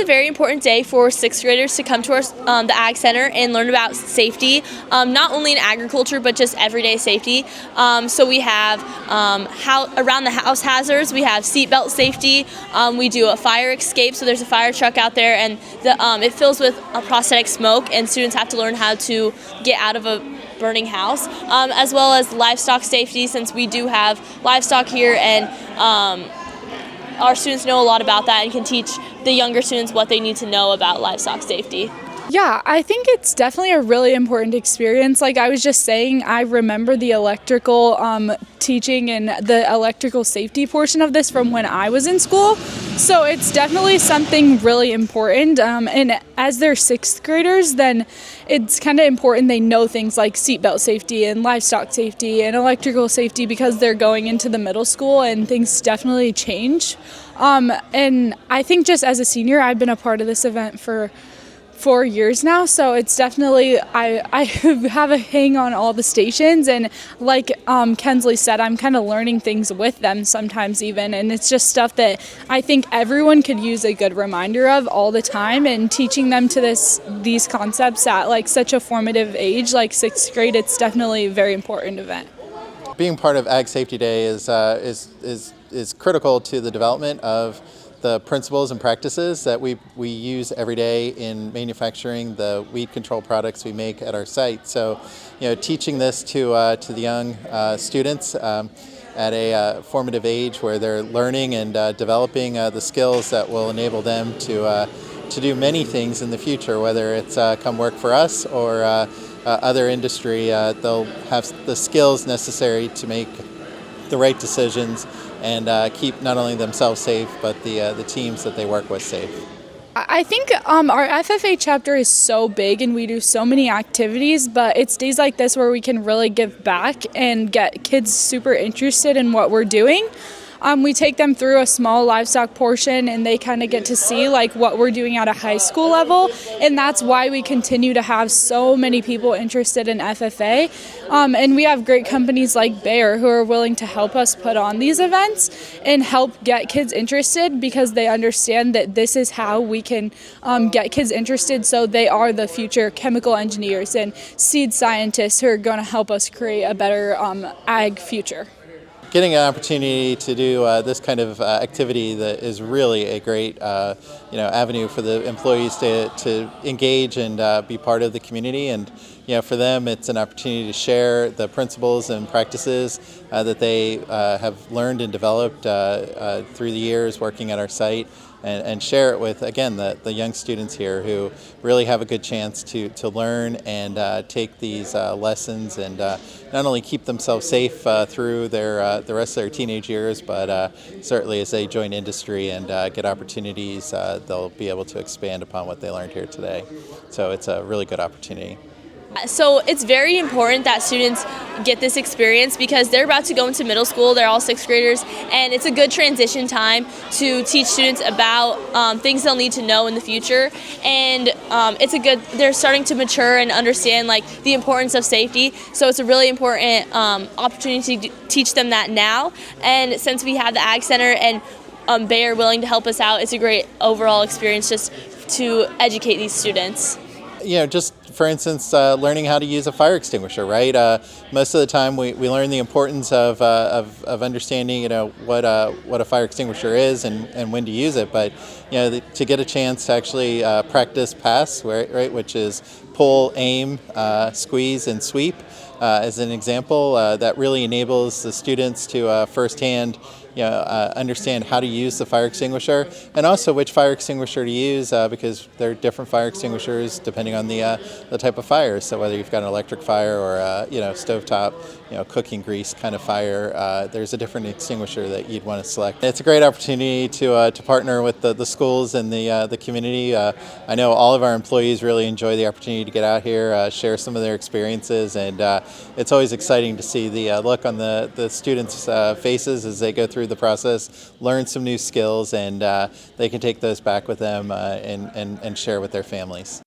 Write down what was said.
very important day for sixth graders to come to the Ag Center and learn about safety, not only in agriculture but just everyday safety. So we have around the house hazards, we have seatbelt safety, we do a fire escape, so there's a fire truck out there and it fills with prosthetic smoke, and students have to learn how to get out of a burning house, as well as livestock safety, since we do have livestock here, and our students know a lot about that and can teach the younger students what they need to know about livestock safety. Yeah, I think it's definitely a really important experience. Like I was just saying, I remember the electrical teaching and the electrical safety portion of this from when I was in school. So it's definitely something really important. And as they're sixth graders, then it's kind of important they know things like seatbelt safety and livestock safety and electrical safety, because they're going into the middle school and things definitely change. And I think just as a senior, I've been a part of this event for 4 years now, so it's definitely, I have a hang on all the stations, and like Kensley said, I'm kind of learning things with them sometimes even, and it's just stuff that I think everyone could use a good reminder of all the time, and teaching them to these concepts at like such a formative age, like sixth grade, it's definitely a very important event. Being part of Ag Safety Day is critical to the development of the principles and practices that we use every day in manufacturing the weed control products we make at our site. So, teaching this to the young students at a formative age where they're learning and developing the skills that will enable them to do many things in the future, whether it's come work for us or other industry. They'll have the skills necessary to make the right decisions and keep not only themselves safe, but the teams that they work with safe. I think our FFA chapter is so big and we do so many activities, but it's days like this where we can really give back and get kids super interested in what we're doing. We take them through a small livestock portion and they kind of get to see like what we're doing at a high school level, and that's why we continue to have so many people interested in FFA. And we have great companies like Bayer who are willing to help us put on these events and help get kids interested, because they understand that this is how we can get kids interested, so they are the future chemical engineers and seed scientists who are going to help us create a better ag future. Getting an opportunity to do this kind of activity that is really a great avenue for the employees to engage and be part of the community, and for them it's an opportunity to share the principles and practices that they have learned and developed through the years working at our site, and share it with, again, the young students here who really have a good chance to learn and take these lessons and not only keep themselves safe through the rest of their teenage years, but certainly as they join industry and get opportunities, they'll be able to expand upon what they learned here today. So it's a really good opportunity. So it's very important that students get this experience, because they're about to go into middle school. They're all sixth graders, and it's a good transition time to teach students about things they'll need to know in the future. And they're starting to mature and understand like the importance of safety. So it's a really important opportunity to teach them that now. And since we have the Ag Center and Bayer willing to help us out, it's a great overall experience just to educate these students. Just for instance, learning how to use a fire extinguisher, right? Most of the time we learn the importance of understanding, what a fire extinguisher is and when to use it. But, to get a chance to actually practice pass, right, which is pull, aim, squeeze, and sweep, as an example, that really enables the students to firsthand understand how to use the fire extinguisher, and also which fire extinguisher to use, because there are different fire extinguishers depending on the type of fire. So whether you've got an electric fire or stovetop, cooking grease kind of fire, there's a different extinguisher that you'd want to select. It's a great opportunity to partner with the schools and the community. I know all of our employees really enjoy the opportunity to get out here, share some of their experiences, and it's always exciting to see the look on the students' faces as they go through the process, learn some new skills, and they can take those back with them and share with their families.